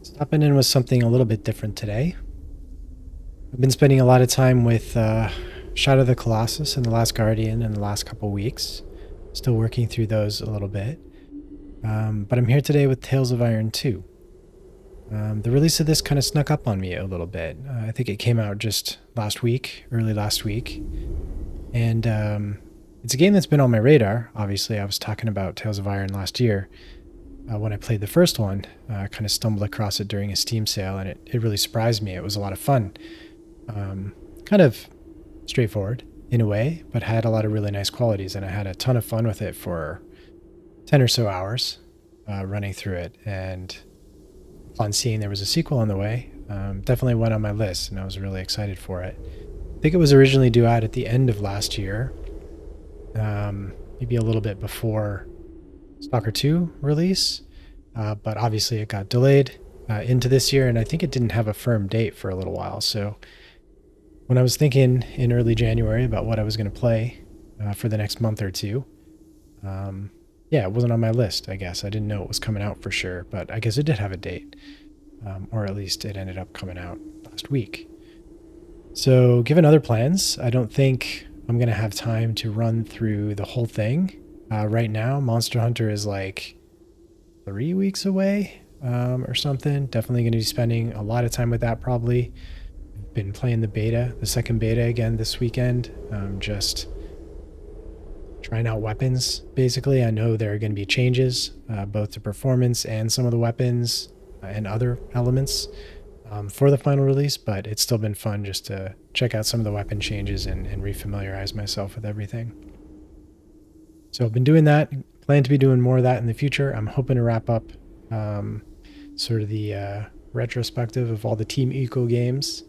Stopping in with something a little bit different today. I've been spending a lot of time with Shadow of the Colossus and The Last Guardian in the last couple weeks. Still working through those a little bit. But I'm here today with Tales of Iron 2. The release of this kind of snuck up on me a little bit. I think it came out just last week, early last week. And it's a game that's been on my radar. Obviously, I was talking about Tales of Iron last year. When I played the first one, I kind of stumbled across it during a Steam sale, and it really surprised me. It was a lot of fun. Kind of straightforward in a way, but had a lot of really nice qualities, and I had a ton of fun with it for 10 or so hours running through it, and upon seeing there was a sequel on the way, definitely went on my list, and I was really excited for it. I think it was originally due out at the end of last year, maybe a little bit before Stalker 2 release, but obviously it got delayed into this year, and I think it didn't have a firm date for a little while. So when I was thinking in early January about what I was going to play for the next month or two, it wasn't on my list, I guess. I didn't know it was coming out for sure, but I guess it did have a date, or at least it ended up coming out last week. So given other plans, I don't think I'm going to have time to run through the whole thing. Right now, Monster Hunter is like 3 weeks away or something. Definitely going to be spending a lot of time with that probably. I've been playing the second beta again this weekend. Just trying out weapons, basically. I know there are going to be changes, both to performance and some of the weapons and other elements for the final release, but it's still been fun just to check out some of the weapon changes and refamiliarize myself with everything. So I've been doing that, plan to be doing more of that in the future. I'm hoping to wrap up sort of the retrospective of all the Team Eco games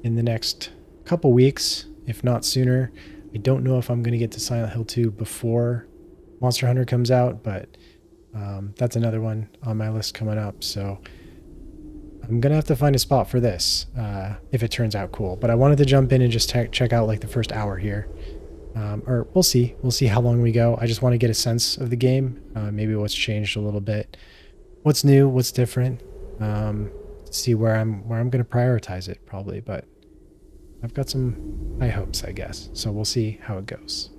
in the next couple weeks, if not sooner. I don't know if I'm going to get to Silent Hill 2 before Monster Hunter comes out, but that's another one on my list coming up. So I'm going to have to find a spot for this if it turns out cool. But I wanted to jump in and just check out like the first hour here. Or we'll see. We'll see how long we go. I just want to get a sense of the game. Maybe what's changed a little bit, what's new, what's different. See where I'm going to prioritize it probably. But I've got some high hopes, I guess. So we'll see how it goes.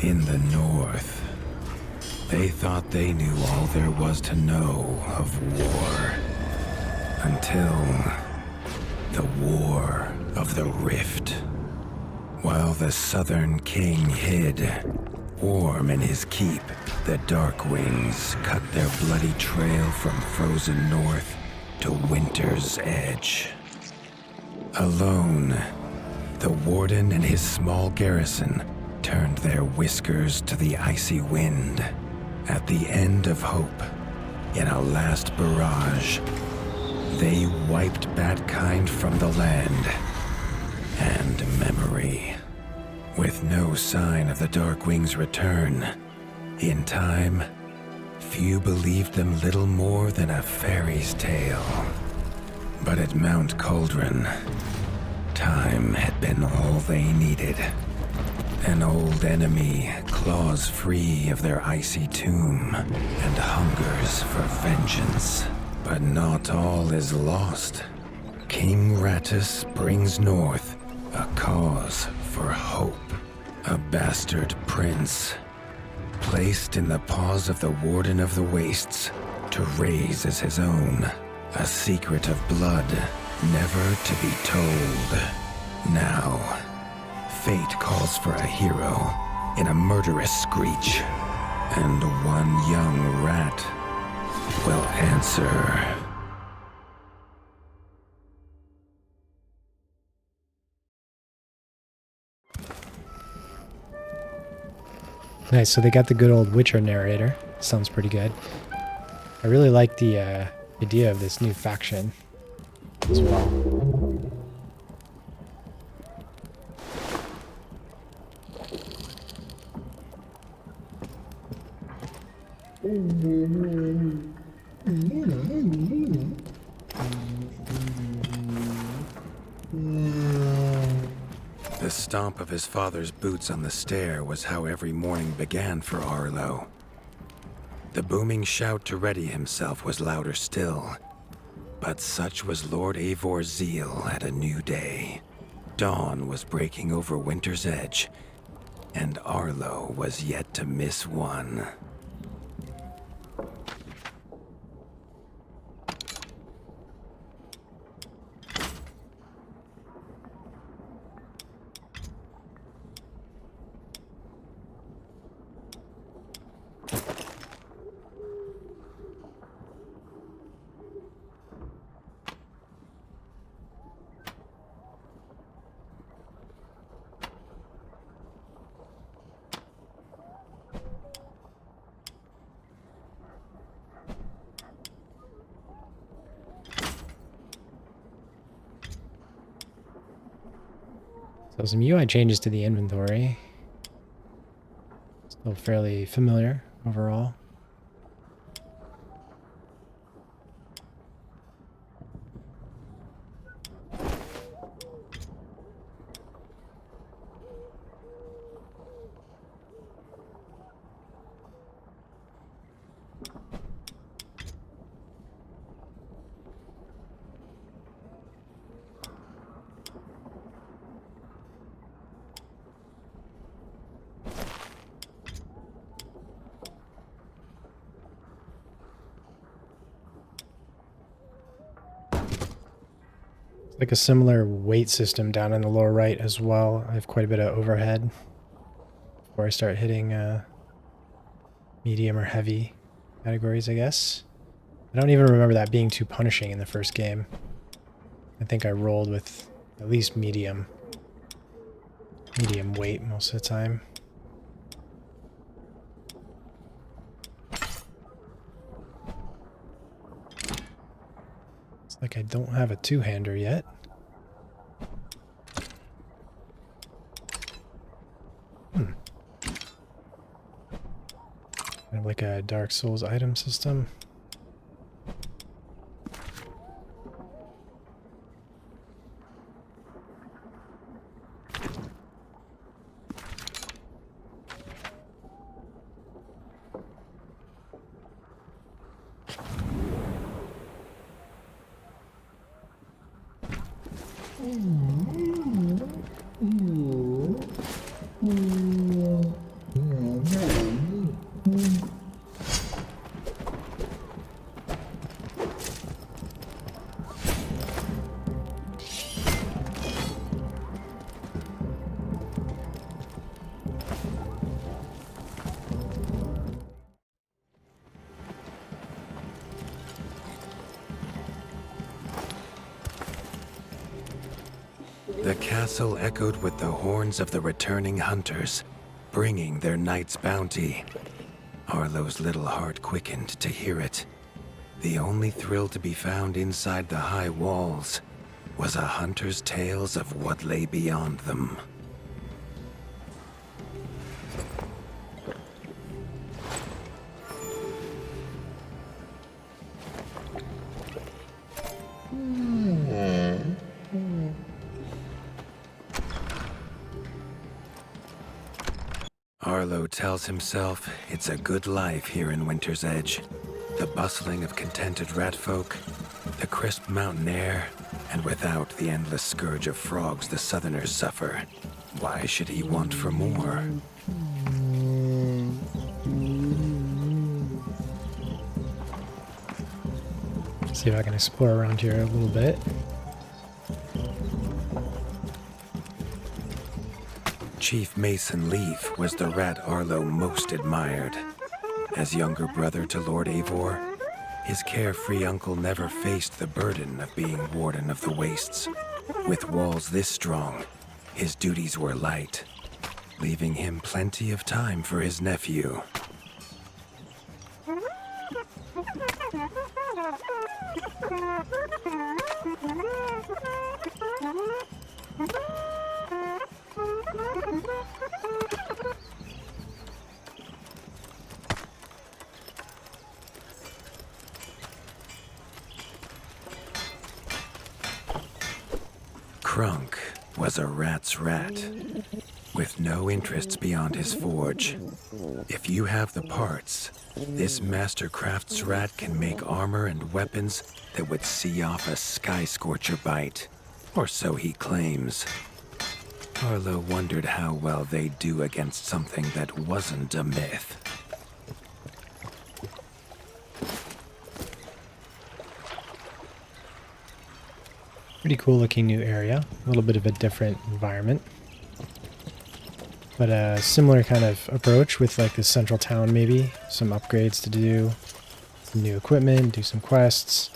In the north, they thought they knew all there was to know of war. Until the War of the Rift. While the Southern King hid, warm in his keep, the Darkwings cut their bloody trail from frozen north to winter's edge. Alone, the Warden and his small garrison turned their whiskers to the icy wind. At the end of hope, in a last barrage, they wiped Batkind from the land and memory. With no sign of the Darkwing's return, in time, few believed them little more than a fairy's tale. But at Mount Cauldron, time had been all they needed. An old enemy claws free of their icy tomb and hungers for vengeance. But not all is lost. King Rattus brings north a cause for hope. A bastard prince, placed in the paws of the Warden of the Wastes to raise as his own. A secret of blood never to be told. Now, fate calls for a hero in a murderous screech, and one young rat will answer. Nice, so they got the good old Witcher narrator. Sounds pretty good. I really like the idea of this new faction as well. The stomp of his father's boots on the stair was how every morning began for Arlo. The booming shout to ready himself was louder still. But such was Lord Eivor's zeal at a new day. Dawn was breaking over winter's edge, and Arlo was yet to miss one. So some UI changes to the inventory. Still fairly familiar overall. Like a similar weight system down in the lower right as well. I have quite a bit of overhead before I start hitting medium or heavy categories, I guess. I don't even remember that being too punishing in the first game. I think I rolled with at least medium weight most of the time. It's like I don't have a two-hander yet. Kind of like a Dark Souls item system. The castle echoed with the horns of the returning hunters, bringing their night's bounty. Arlo's little heart quickened to hear it. The only thrill to be found inside the high walls was a hunter's tales of what lay beyond them. Arlo tells himself it's a good life here in Winter's Edge. The bustling of contented rat folk, the crisp mountain air, and without the endless scourge of frogs the southerners suffer. Why should he want for more? See if I can explore around here a little bit. Chief Mason Leaf was the rat Arlo most admired. As younger brother to Lord Eivor, his carefree uncle never faced the burden of being Warden of the Wastes. With walls this strong, his duties were light, leaving him plenty of time for his nephew. Crunk was a rat's rat, with no interests beyond his forge. If you have the parts, this master crafts rat can make armor and weapons that would see off a sky scorcher bite, or so he claims. Arlo wondered how well they'd do against something that wasn't a myth. Pretty cool looking new area. A little bit of a different environment. But a similar kind of approach with like this central town maybe. Some upgrades to do. Some new equipment, do some quests.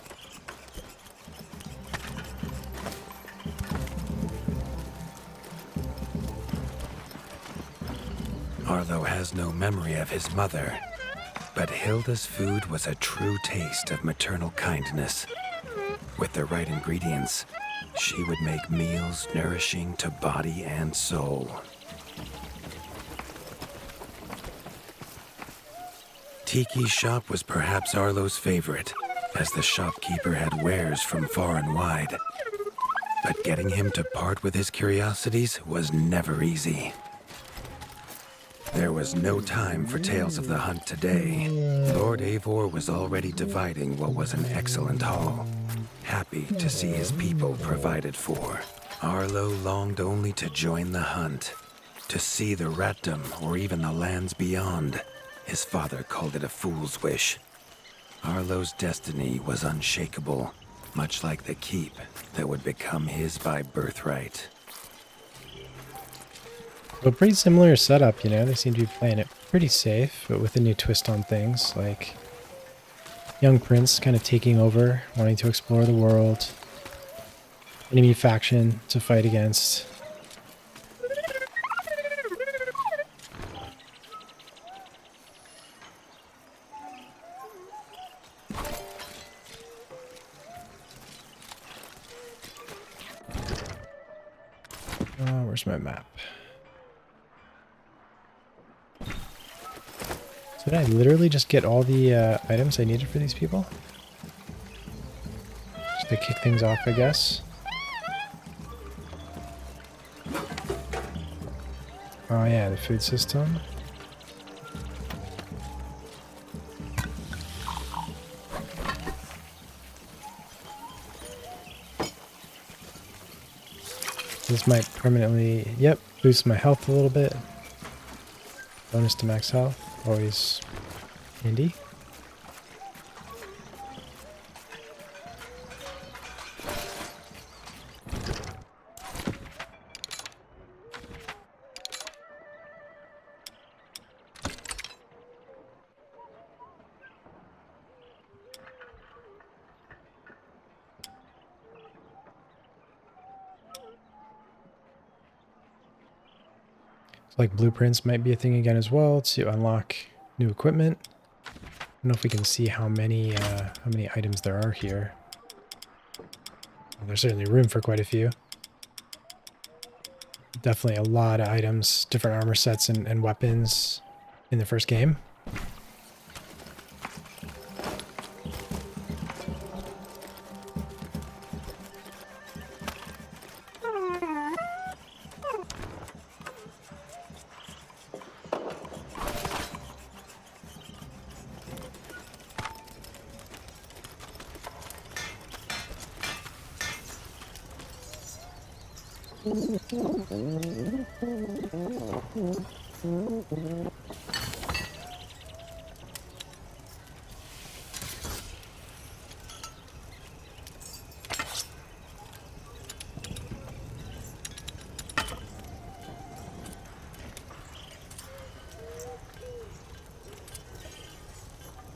Arlo has no memory of his mother, but Hilda's food was a true taste of maternal kindness. With the right ingredients, she would make meals nourishing to body and soul. Tiki's shop was perhaps Arlo's favorite, as the shopkeeper had wares from far and wide. But getting him to part with his curiosities was never easy. There was no time for tales of the hunt today. Lord Eivor was already dividing what was an excellent haul, happy to see his people provided for. Arlo longed only to join the hunt, to see the ratdom or even the lands beyond. His father called it a fool's wish. Arlo's destiny was unshakable, much like the keep that would become his by birthright. A pretty similar setup, you know, they seem to be playing it pretty safe, but with a new twist on things, like young prince kind of taking over, wanting to explore the world, enemy faction to fight against. Where's my map? So did I literally just get all the items I needed for these people? Just to kick things off, I guess. Oh yeah, the food system. This might permanently, yep, boost my health a little bit. Bonus to max health, always handy. Like blueprints might be a thing again as well to unlock new equipment. I don't know if we can see how many items there are here. Well, there's certainly room for quite a few. Definitely a lot of items, different armor sets and weapons in the first game.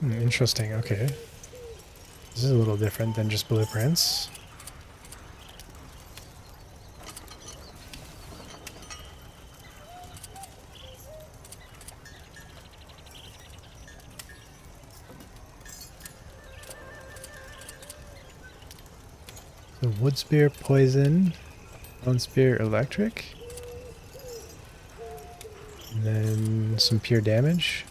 Interesting, okay. This is a little different than just blueprints. The wood spear poison, bone spear electric, and then some pure damage.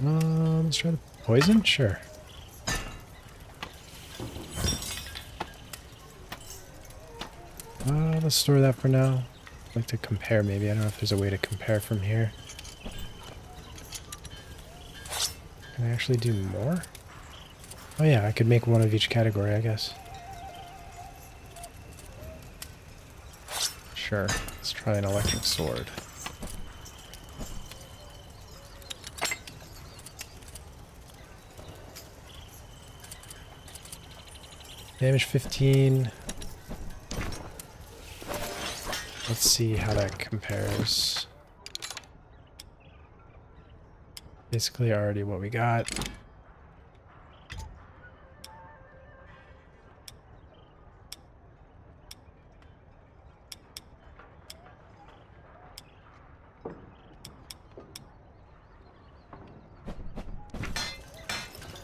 Let's try the poison, sure. Let's store that for now. I'd like to compare maybe. I don't know if there's a way to compare from here. Can I actually do more? Oh yeah, I could make one of each category, I guess. Sure, let's try an electric sword. Damage 15. Let's see how that compares. Basically already what we got.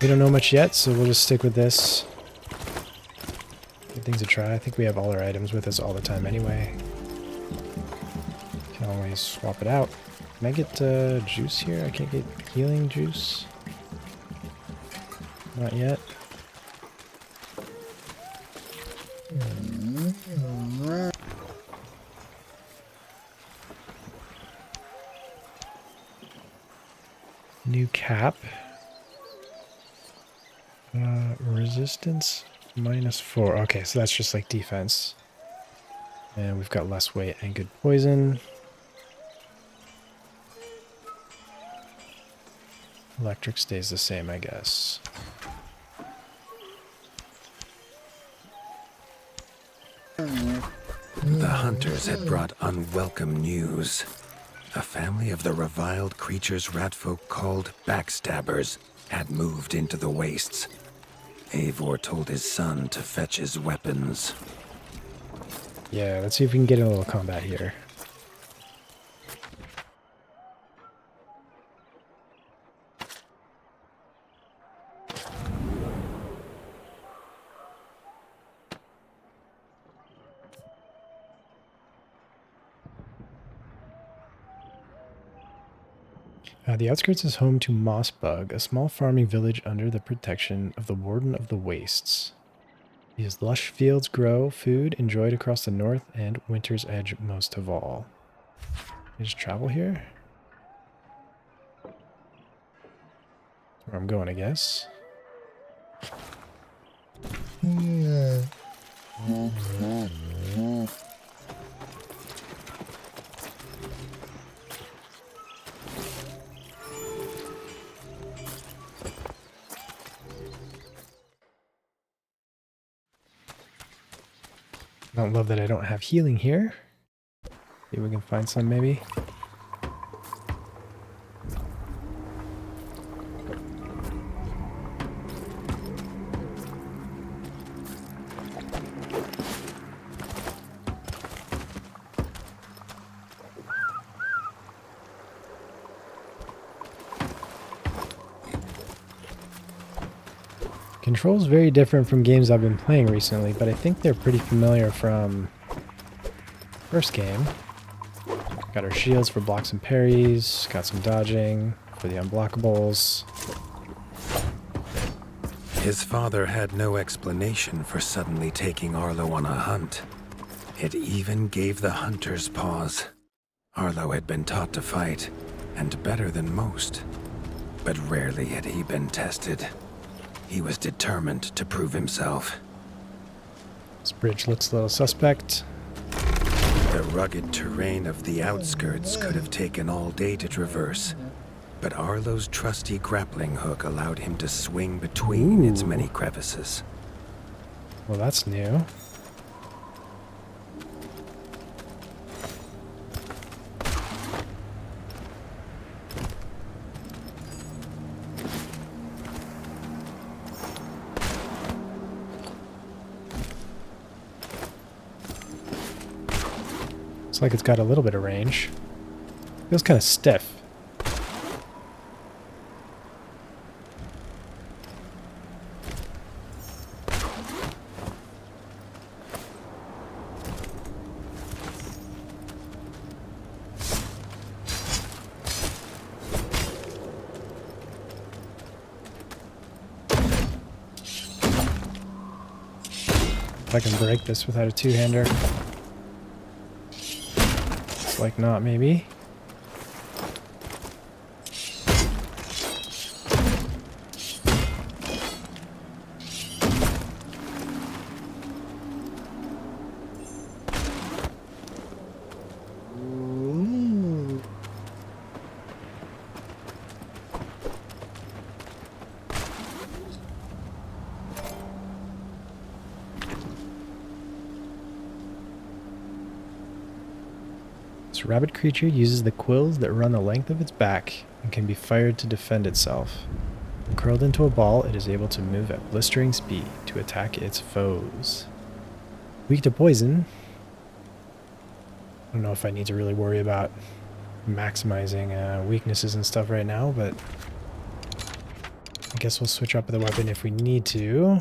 We don't know much yet, so we'll just stick with this. Good things to try. I think we have all our items with us all the time anyway. Can always swap it out. Can I get juice here? I can't get healing juice. Not yet. New cap. Resistance -4. Okay, so that's just like defense. And we've got less weight and good poison. Electric stays the same, I guess. The hunters had brought unwelcome news. A family of the reviled creatures ratfolk called backstabbers had moved into the wastes. Eivor told his son to fetch his weapons. Yeah, let's see if we can get in a little combat here. The Outskirts is home to Mossbug, a small farming village under the protection of the Warden of the Wastes. These lush fields grow food enjoyed across the north and Winter's Edge most of all. Can I just travel here? That's where I'm going, I guess. I don't love that I don't have healing here. See if we can find some maybe. Control's very different from games I've been playing recently, but I think they're pretty familiar from first game. Got our shields for blocks and parries, got some dodging for the unblockables. His father had no explanation for suddenly taking Arlo on a hunt. It even gave the hunters pause. Arlo had been taught to fight, and better than most. But rarely had he been tested. He was determined to prove himself. This bridge looks a little suspect. The rugged terrain of the outskirts could have taken all day to traverse, but Arlo's trusty grappling hook allowed him to swing between its many crevices. Well, that's new. Looks like it's got a little bit of range. Feels kind of stiff. If I can break this without a two-hander. Looks like not, maybe. This rabid creature uses the quills that run the length of its back and can be fired to defend itself. When curled into a ball, it is able to move at blistering speed to attack its foes. Weak to poison. I don't know if I need to really worry about maximizing weaknesses and stuff right now, but I guess we'll switch up the weapon if we need to.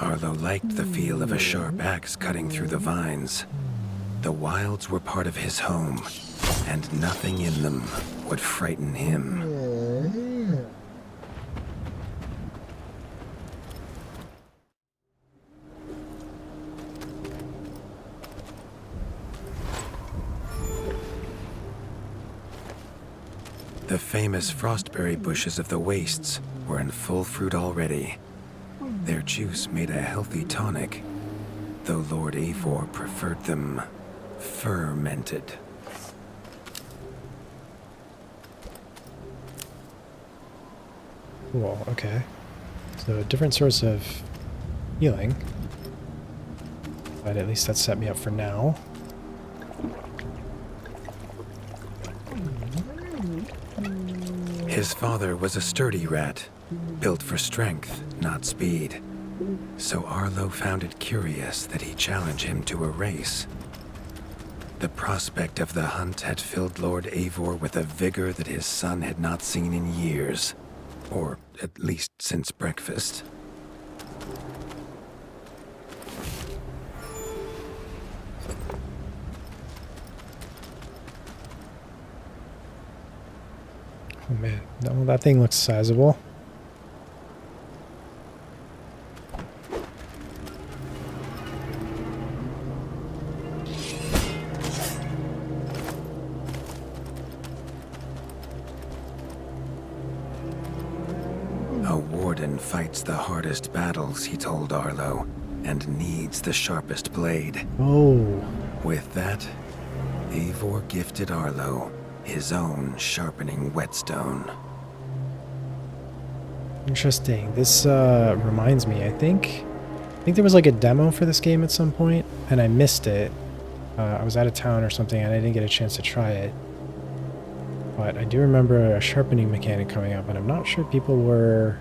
Arlo liked the feel of a sharp axe cutting through the vines. The wilds were part of his home, and nothing in them would frighten him. The famous frostberry bushes of the wastes were in full fruit already. Their juice made a healthy tonic, though Lord Eivor preferred them fermented. Cool, okay. So a different source of healing. But at least that set me up for now. His father was a sturdy rat, built for strength, not speed. So Arlo found it curious that he challenge him to a race. The prospect of the hunt had filled Lord Eivor with a vigor that his son had not seen in years, or at least since breakfast. Oh man, no, that thing looks sizable. A warden fights the hardest battles, he told Arlo, and needs the sharpest blade. Oh. With that, Eivor gifted Arlo his own sharpening whetstone. Interesting. This reminds me, I think there was like a demo for this game at some point, and I missed it. I was out of town or something, and I didn't get a chance to try it. But I do remember a sharpening mechanic coming up, and I'm not sure people were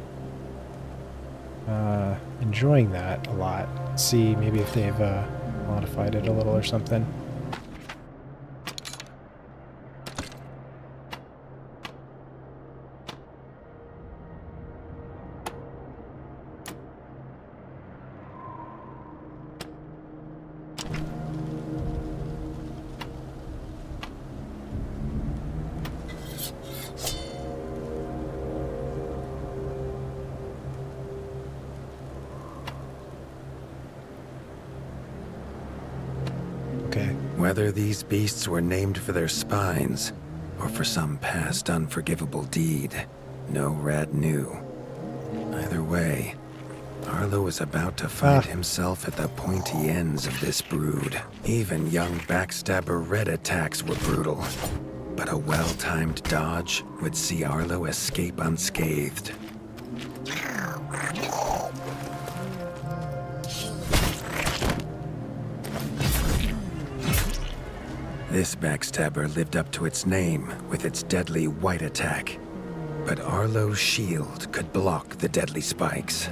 enjoying that a lot. Let's see, maybe if they've modified it a little or something. Whether these beasts were named for their spines, or for some past unforgivable deed, no rat knew. Either way, Arlo was about to find himself at the pointy ends of this brood. Even young backstabber red attacks were brutal, but a well-timed dodge would see Arlo escape unscathed. This backstabber lived up to its name with its deadly white attack, but Arlo's shield could block the deadly spikes.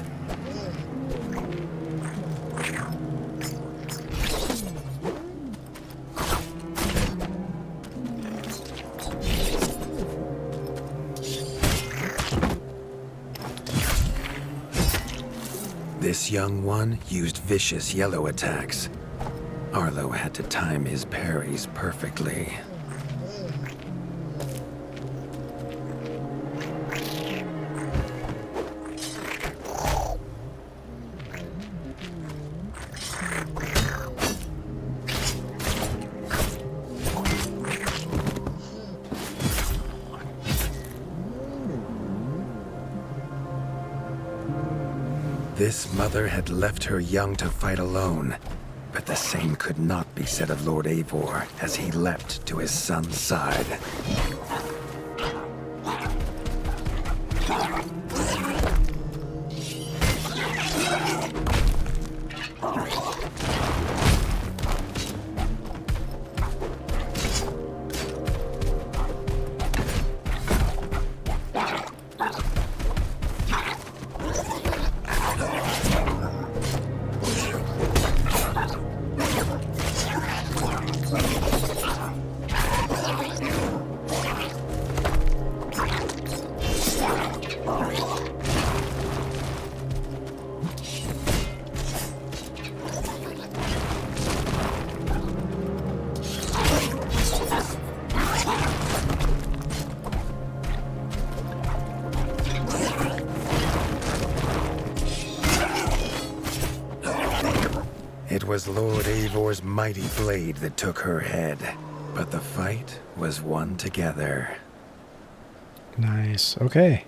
This young one used vicious yellow attacks. Arlo had to time his parries perfectly. This mother had left her young to fight alone, but the same could not be said of Lord Eivor as he leapt to his son's side. It was Lord Eivor's mighty blade that took her head, but the fight was won together. Nice. Okay.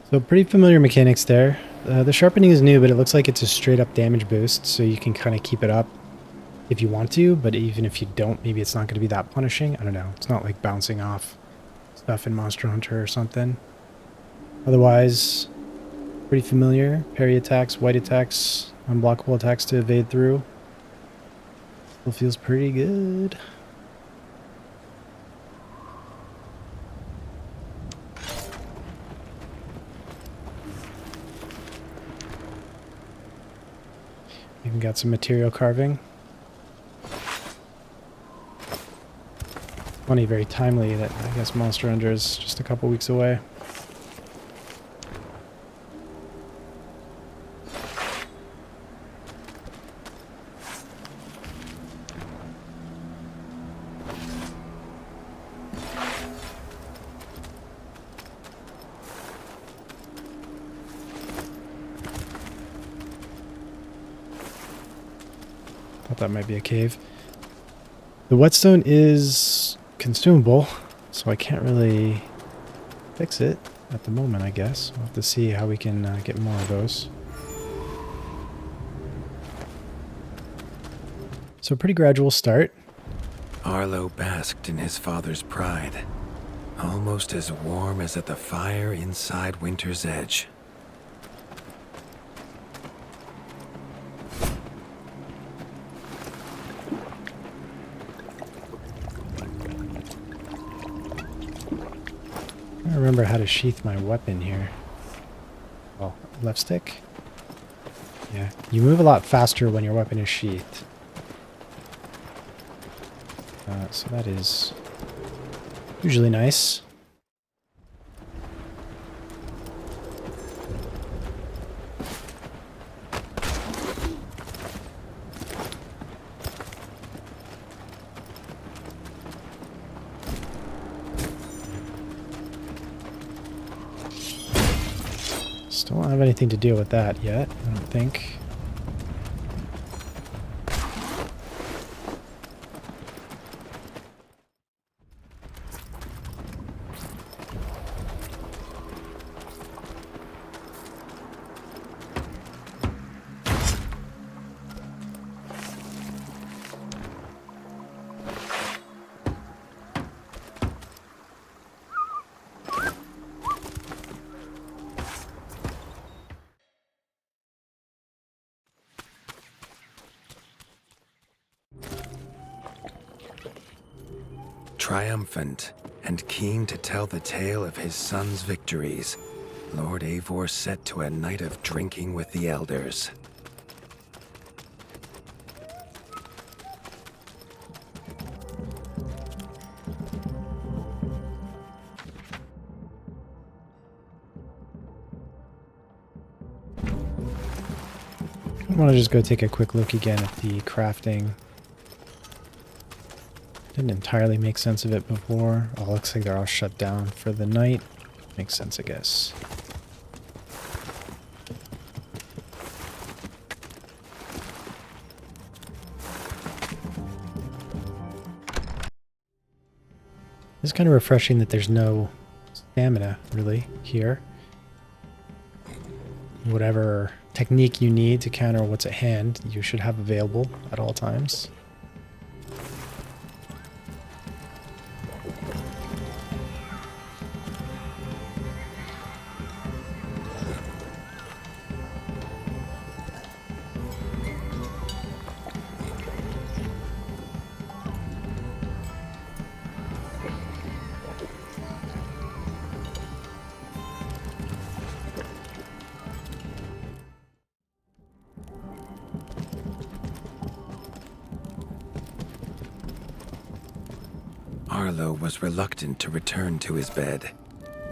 So pretty familiar mechanics there. The sharpening is new, but it looks like it's a straight up damage boost, so you can kind of keep it up if you want to, but even if you don't, maybe it's not going to be that punishing. I don't know. It's not like bouncing off stuff in Monster Hunter or something. Otherwise, pretty familiar. Parry attacks, white attacks, unblockable attacks to evade through. Still feels pretty good. Even got some material carving. Funny, very timely that I guess Monster Hunter is just a couple weeks away. Thought that might be a cave. The whetstone is consumable, so I can't really fix it at the moment, I guess. We'll have to see how we can get more of those. So pretty gradual start. Arlo basked in his father's pride, almost as warm as at the fire inside Winter's Edge. I remember how to sheath my weapon here. Well, left stick? Yeah, you move a lot faster when your weapon is sheathed. So that is usually nice. Still don't have anything to deal with that yet, I don't think. Triumphant and keen to tell the tale of his son's victories, Lord Eivor set to a night of drinking with the elders. I want to just go take a quick look again at the crafting. Didn't entirely make sense of it before. Oh, looks like they're all shut down for the night. Makes sense, I guess. It's kind of refreshing that there's no stamina, really, here. Whatever technique you need to counter what's at hand, you should have available at all times. Arlo was reluctant to return to his bed,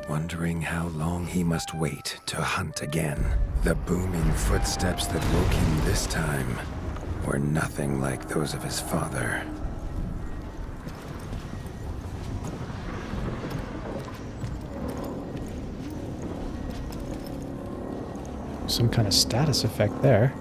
wondering how long he must wait to hunt again. The booming footsteps that woke him this time were nothing like those of his father. Some kind of status effect there.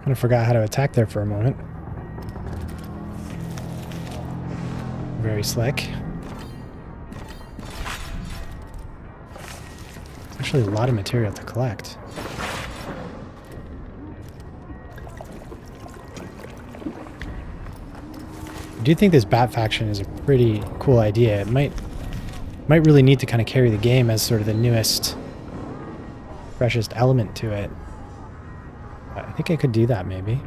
Kind of forgot how to attack there for a moment. Very slick. Actually, a lot of material to collect. I do think this bat faction is a pretty cool idea. It might really need to kind of carry the game as sort of the newest, freshest element to it. I think I could do that, maybe.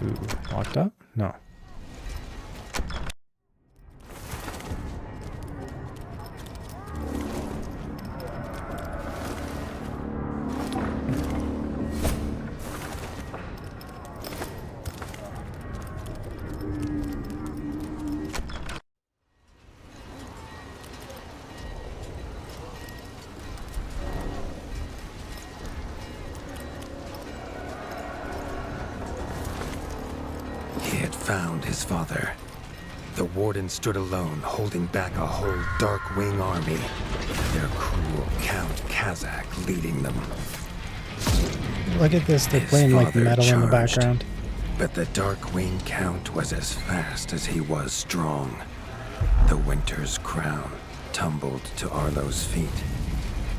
Ooh, locked up? No. Found his father. The warden stood alone, holding back a whole Dark Wing army, their cruel Count Kazak leading them. Look at this, they're playing like metal in the background. But the Dark Wing Count was as fast as he was strong. The Winter's crown tumbled to Arlo's feet,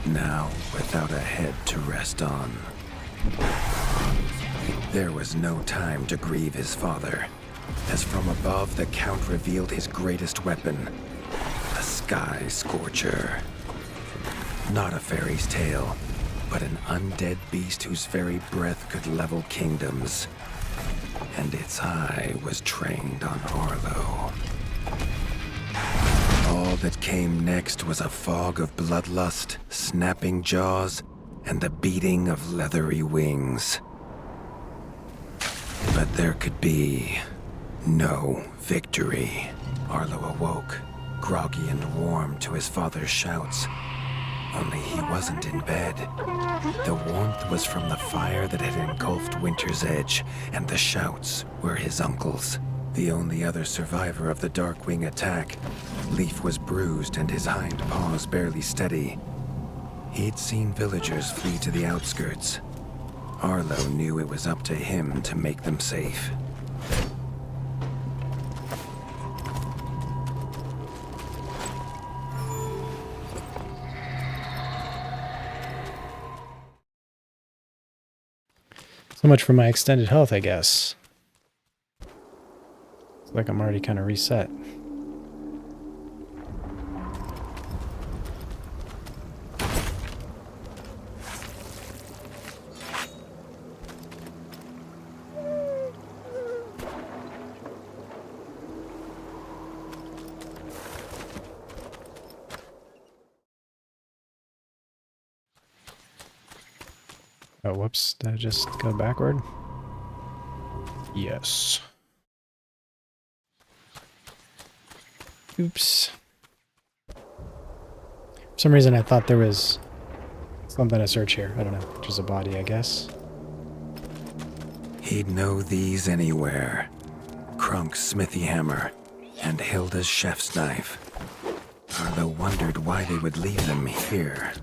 now without a head to rest on. There was no time to grieve his father, as from above the Count revealed his greatest weapon, a Sky Scorcher. Not a fairy's tale, but an undead beast whose very breath could level kingdoms. And its eye was trained on Arlo. All that came next was a fog of bloodlust, snapping jaws, and the beating of leathery wings. But there could be no victory. Arlo awoke, groggy and warm to his father's shouts. Only he wasn't in bed. The warmth was from the fire that had engulfed Winter's Edge, and the shouts were his uncle's. The only other survivor of the Darkwing attack, Leaf was bruised and his hind paws barely steady. He'd seen villagers flee to the outskirts. Arlo knew it was up to him to make them safe. So much for my extended health, I guess. It's like I'm already kind of reset. Oh, whoops. Did I just go backward? Yes. Oops. For some reason I thought there was something to search here. I don't know. Just a body, I guess. He'd know these anywhere. Krunk's smithy hammer and Hilda's chef's knife. Arlo wondered why they would leave them here.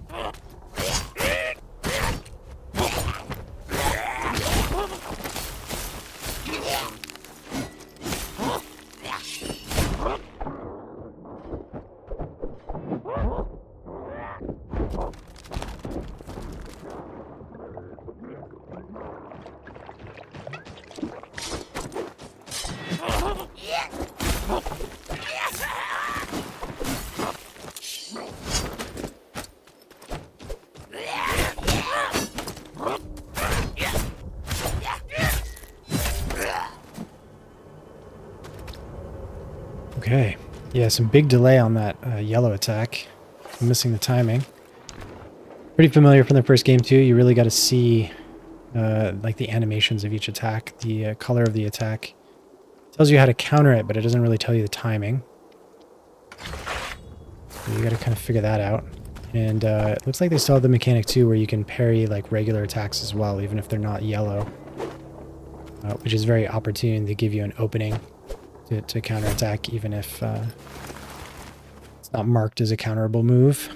Okay. Yeah, some big delay on that yellow attack. I'm missing the timing. Pretty familiar from the first game too. You really got to see like the animations of each attack, the color of the attack. Tells you how to counter it, but it doesn't really tell you the timing. So you got to kind of figure that out. And it looks like they still have the mechanic too, where you can parry like regular attacks as well, even if they're not yellow, which is very opportune to give you an opening to counterattack, even if it's not marked as a counterable move.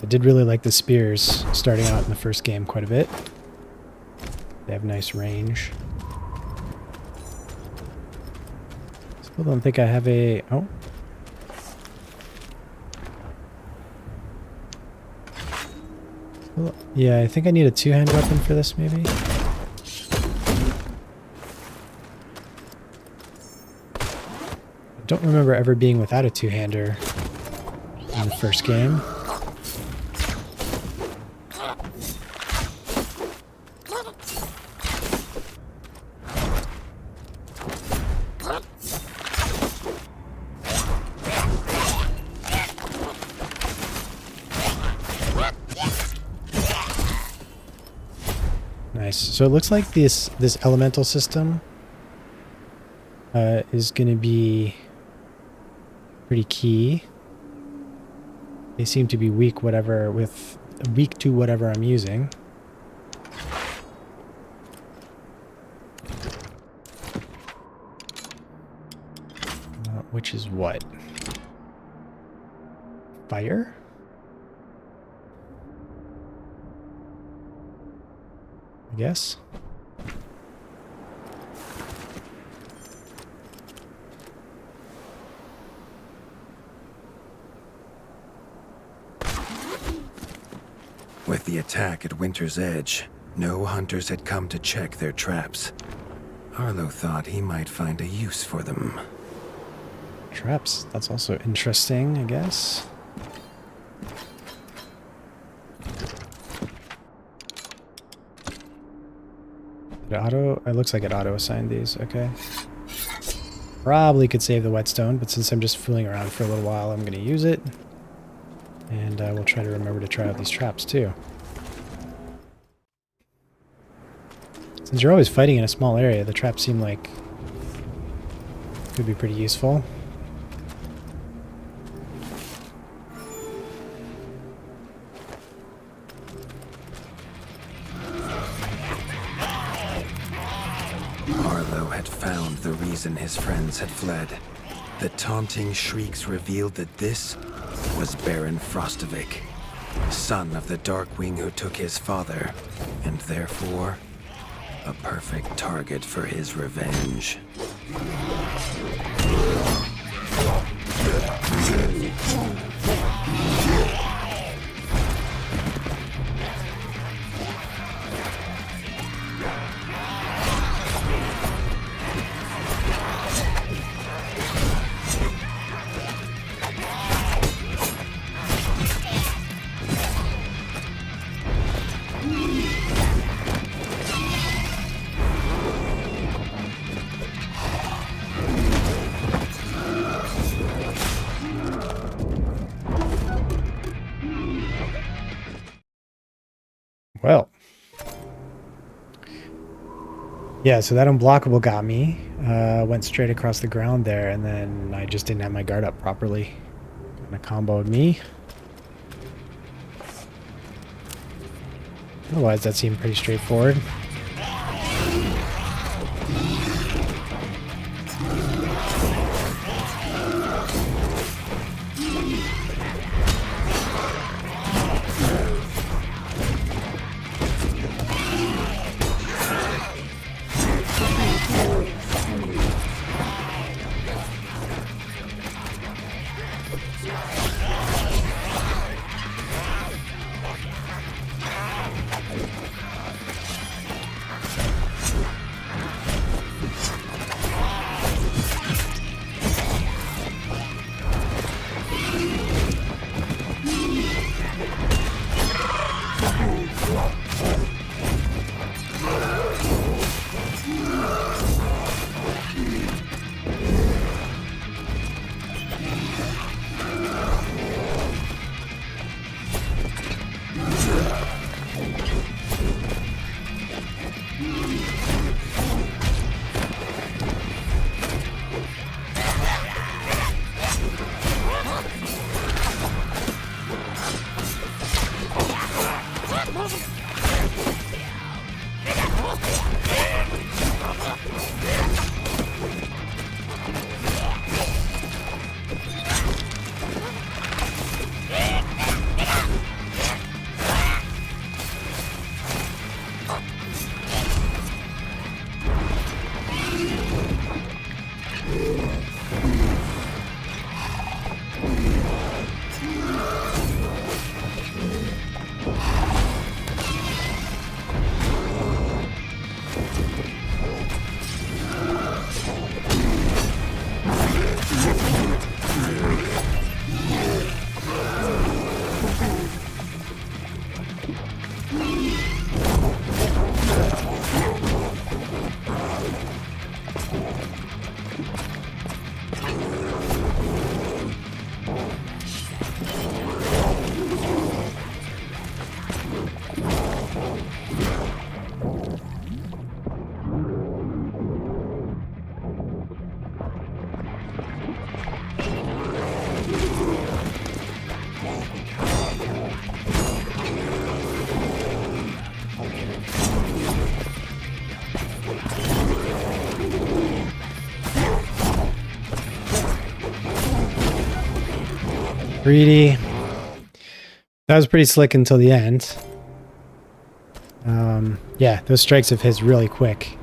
I did really like the spears starting out in the first game quite a bit. They have nice range. Still don't think I have a... Oh. Well, yeah, I think I need a two-hand weapon for this, maybe. I don't remember ever being without a two-hander in the first game. Nice. So it looks like this elemental system is going to be pretty key. They seem to be weak to whatever I'm using. Which is what? Fire? I guess. With the attack at Winter's Edge, no hunters had come to check their traps. Arlo thought he might find a use for them. Traps. That's also interesting, I guess. It looks like it auto-assigned these. Okay. Probably could save the whetstone, but since I'm just fooling around for a little while, I'm going to use it. And we'll try to remember to try out these traps too. Since you're always fighting in a small area, the traps seem like could be pretty useful. Arlo had found the reason his friends had fled. The taunting shrieks revealed that this was Baron Frostavik, son of the Darkwing who took his father, and therefore a perfect target for his revenge. Well. Yeah, so that unblockable got me. Went straight across the ground there, and then I just didn't have my guard up properly. Kind of comboed me. Otherwise, that seemed pretty straightforward. Greedy. That was pretty slick until the end. Yeah, those strikes of his really quick.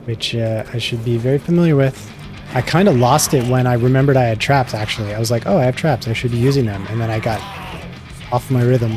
Which I should be very familiar with. I kind of lost it when I remembered I had traps, actually. I was like, oh, I have traps. I should be using them. And then I got off my rhythm.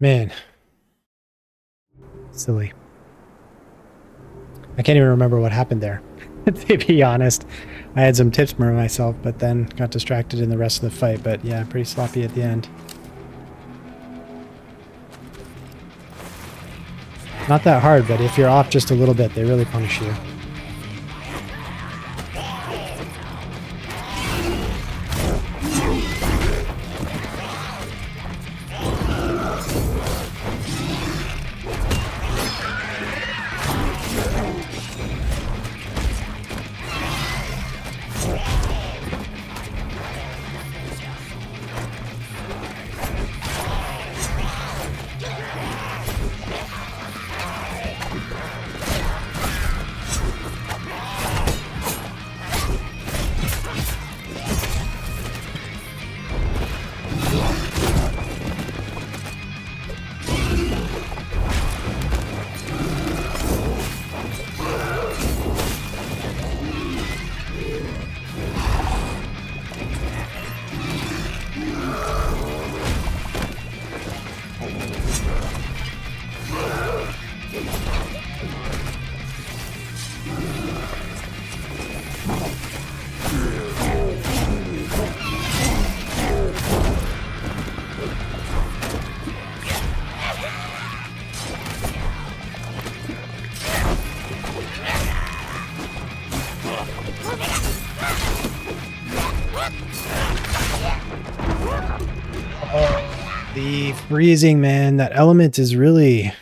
Man, silly. I can't even remember what happened there. To be honest, I had some tips for myself, but then got distracted in the rest of the fight. But yeah, pretty sloppy at the end. Not that hard, but if you're off just a little bit, they really punish you. The freezing, man, that element is really,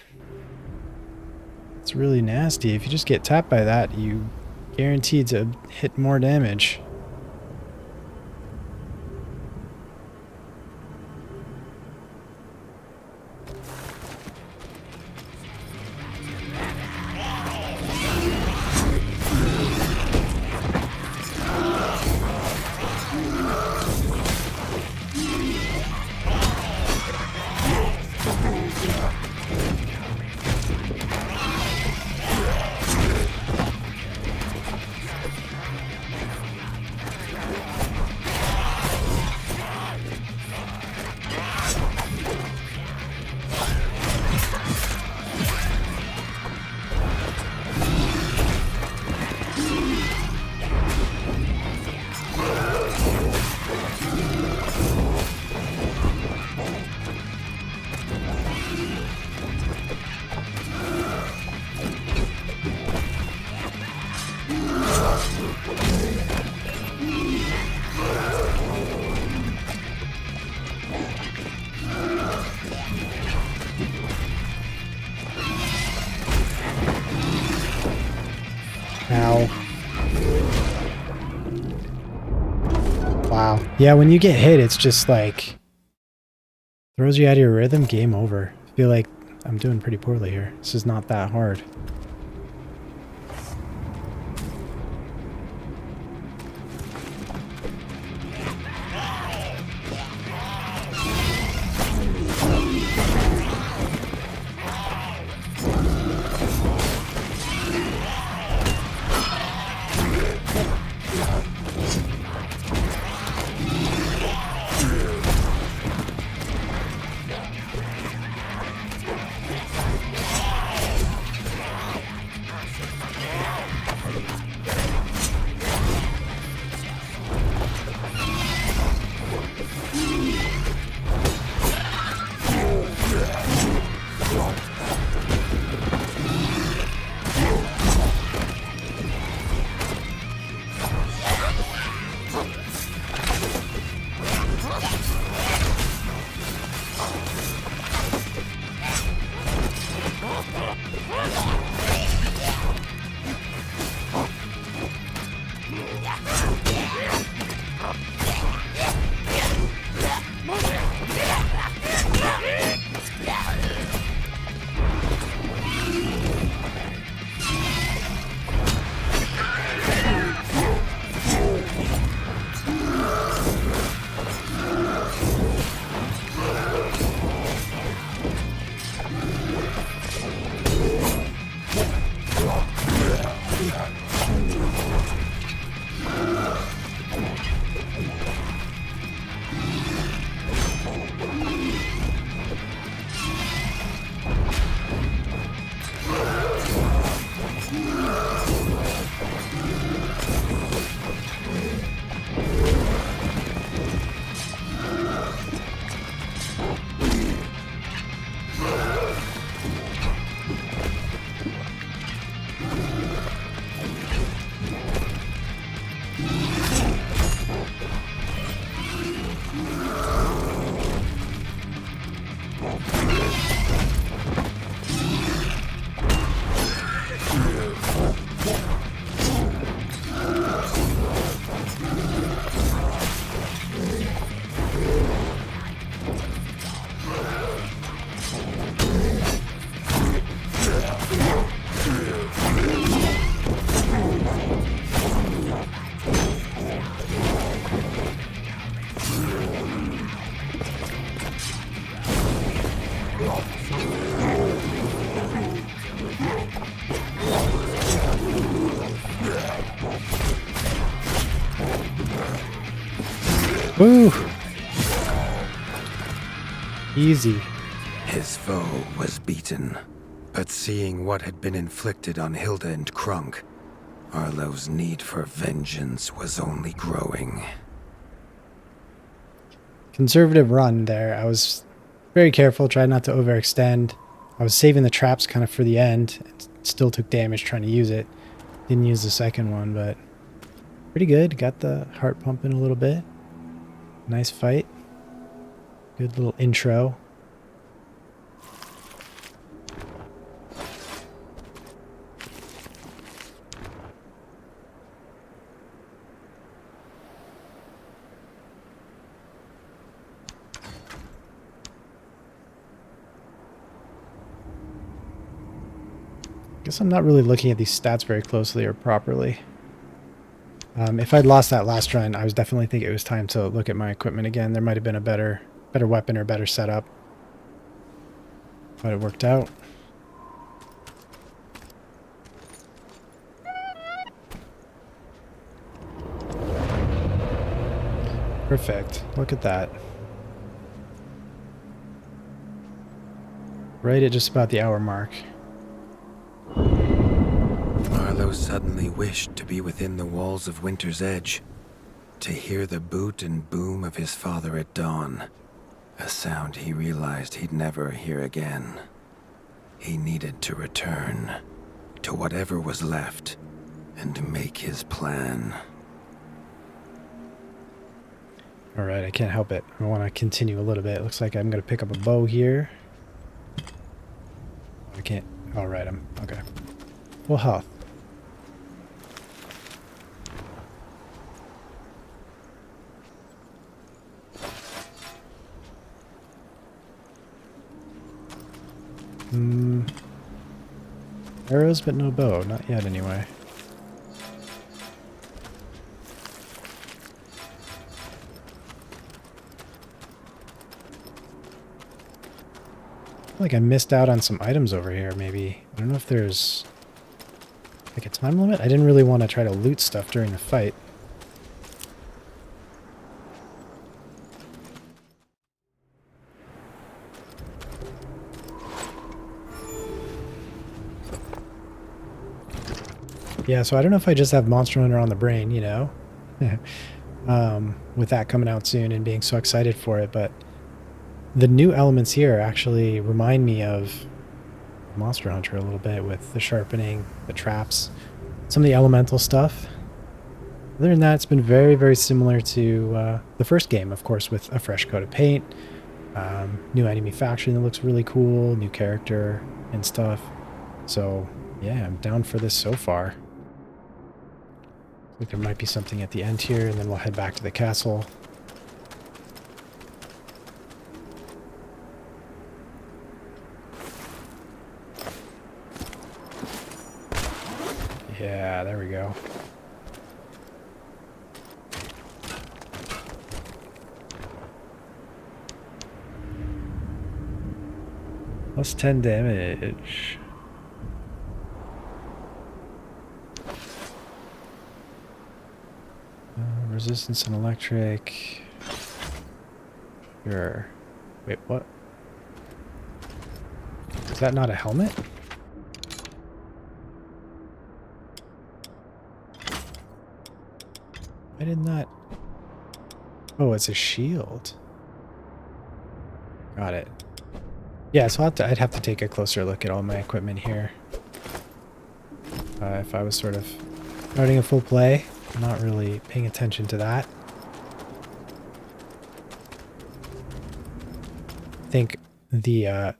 it's really nasty. If you just get tapped by that, you guaranteed to hit more damage. Ow. Wow. Yeah, when you get hit, it's just like throws you out of your rhythm, game over. I feel like I'm doing pretty poorly here. This is not that hard. Woo! Easy. His foe was beaten, but seeing what had been inflicted on Hilda and Krunk, Arlo's need for vengeance was only growing. Conservative run there. I was very careful, tried not to overextend. I was saving the traps kind of for the end. It still took damage trying to use it. Didn't use the second one, but pretty good. Got the heart pumping a little bit. Nice fight. Good little intro. Guess I'm not really looking at these stats very closely or properly. If I'd lost that last run, I was definitely thinking it was time to look at my equipment again. There might have been a better weapon or better setup. But it worked out. Perfect. Look at that. Right at just about the hour mark. Arlo suddenly wished to be within the walls of Winter's Edge, to hear the boot and boom of his father at dawn, a sound he realized he'd never hear again. He needed to return to whatever was left and make his plan. All right, I can't help it. I want to continue a little bit. Looks like I'm going to pick up a bow here. I can't. All right, I'm okay. Full health. Arrows, but no bow. Not yet, anyway. I feel like I missed out on some items over here, maybe. I don't know if there's like a time limit. I didn't really want to try to loot stuff during the fight. Yeah, so I don't know if I just have Monster Hunter on the brain, you know, with that coming out soon and being so excited for it, but the new elements here actually remind me of Monster Hunter a little bit with the sharpening, the traps, some of the elemental stuff. Other than that, it's been very, very similar to the first game, of course, with a fresh coat of paint, new enemy faction that looks really cool, new character and stuff. So, yeah, I'm down for this so far. I think there might be something at the end here, and then we'll head back to the castle. Yeah, there we go. Plus 10 damage. Resistance and electric. Sure. Wait, what? Is that not a helmet? I did not. Oh, it's a shield. Got it. Yeah, so I'd have to take a closer look at all my equipment here. If I was sort of starting a full play, I'm not really paying attention to that. I think the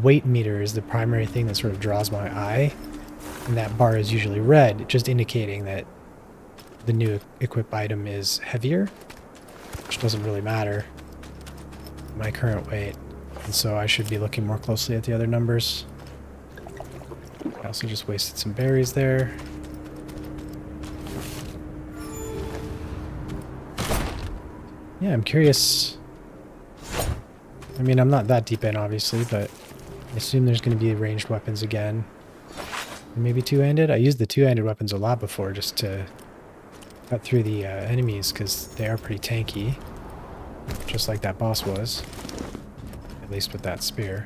weight meter is the primary thing that sort of draws my eye, and that bar is usually red, just indicating that the new equip item is heavier, which doesn't really matter my current weight, and so I should be looking more closely at the other numbers. I also just wasted some berries there. Yeah, I'm curious. I mean, I'm not that deep in, obviously, but I assume there's going to be ranged weapons again. Maybe two-handed? I used the two-handed weapons a lot before just to cut through the enemies, because they are pretty tanky. just like that boss was, at least with that spear.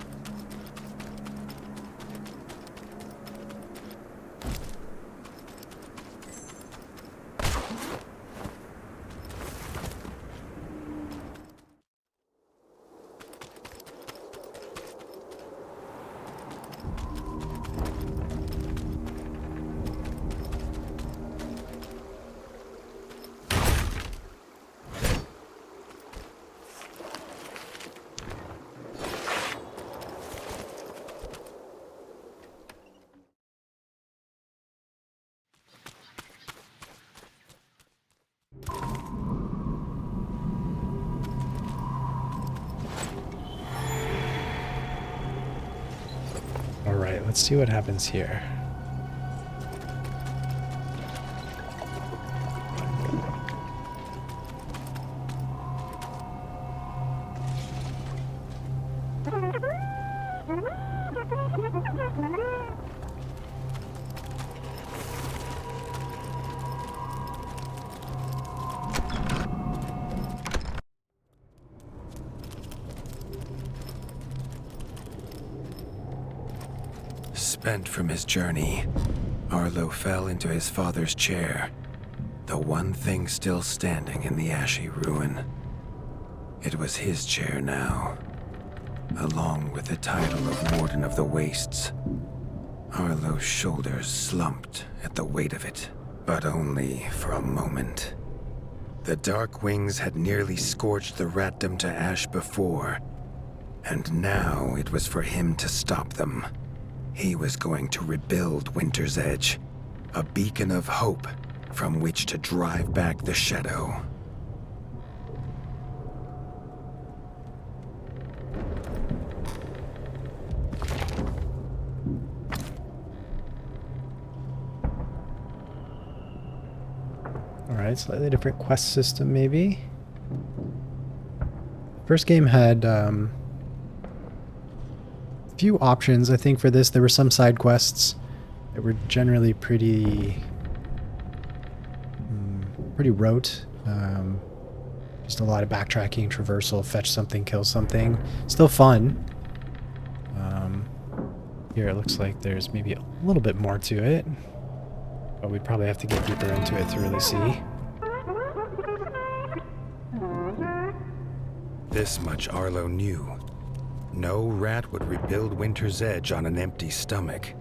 Alright, let's see what happens here. Spent from his journey, Arlo fell into his father's chair, the one thing still standing in the ashy ruin. It was his chair now, along with the title of Warden of the Wastes. Arlo's shoulders slumped at the weight of it, but only for a moment. The Dark Wings had nearly scorched the ratdom to ash before, and now it was for him to stop them. He was going to rebuild Winter's Edge, a beacon of hope from which to drive back the shadow. Alright, slightly different quest system maybe. First game had few options. I think for this there were some side quests that were generally pretty rote. Just a lot of backtracking, traversal, fetch something, kill something. Still fun. Here it looks like there's maybe a little bit more to it, but we'd probably have to get deeper into it to really see. This much Arlo knew. No rat would rebuild Winter's Edge on an empty stomach.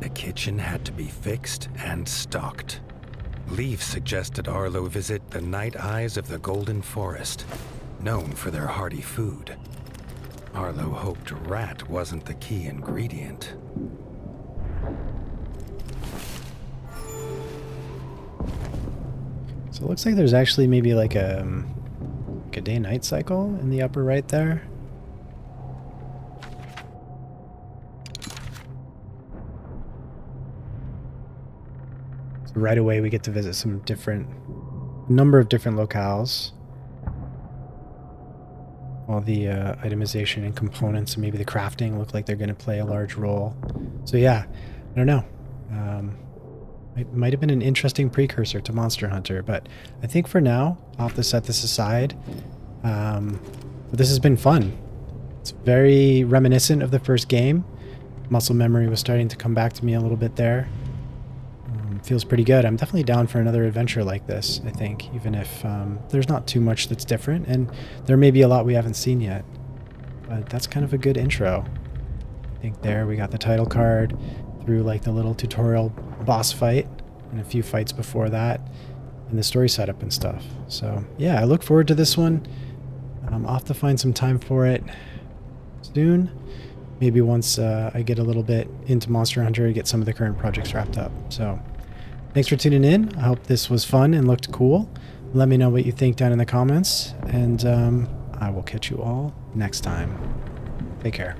The kitchen had to be fixed and stocked. Leaf suggested Arlo visit the Night Eyes of the Golden Forest, known for their hearty food. Arlo hoped rat wasn't the key ingredient. So it looks like there's actually maybe like a day-night cycle in the upper right there. So right away we get to visit some number of different locales. All the itemization and components and maybe the crafting look like they're going to play a large role. So yeah, I don't know. It might have been an interesting precursor to Monster Hunter, but I think for now, I'll have to set this aside. But this has been fun. It's very reminiscent of the first game. Muscle memory was starting to come back to me a little bit there. Feels pretty good. I'm definitely down for another adventure like this, I think, even if there's not too much that's different, and there may be a lot we haven't seen yet. But that's kind of a good intro. I think there we got the title card through like the little tutorial boss fight and a few fights before that and the story setup and stuff. So yeah, I look forward to this one. I'll have to find some time for it soon. Maybe once I get a little bit into Monster Hunter and get some of the current projects wrapped up. So thanks for tuning in. I hope this was fun and looked cool. Let me know what you think down in the comments, and I will catch you all next time. Take care.